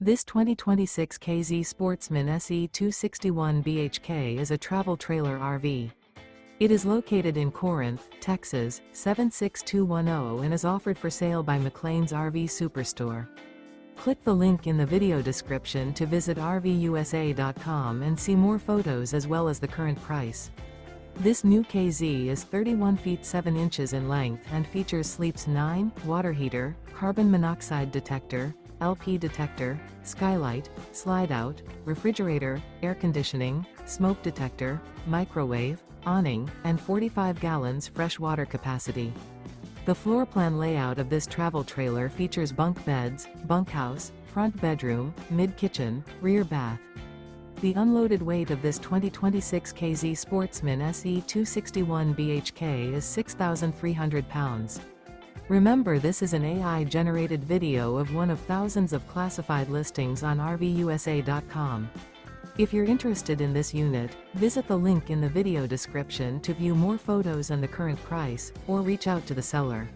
This 2026 K-Z Sportsmen SE 261 BHK is a travel trailer RV. It is located in Corinth, Texas, 76210 and is offered for sale by McClain's RV Superstore. Click the link in the video description to visit RVUSA.com and see more photos as well as the current price. This new K-Z is 31 feet 7 inches in length and features Sleep's 9, water heater, carbon monoxide detector, LP detector, skylight, slide-out, refrigerator, air conditioning, smoke detector, microwave, awning, and 45 gallons fresh water capacity. The floor plan layout of this travel trailer features bunk beds, bunkhouse, front bedroom, mid-kitchen, rear bath. The unloaded weight of this 2026 K-Z Sportsmen SE 261 BHK is 6,300 pounds. Remember, this is an AI-generated video of one of thousands of classified listings on RVUSA.com. If you're interested in this unit, visit the link in the video description to view more photos and the current price, or reach out to the seller.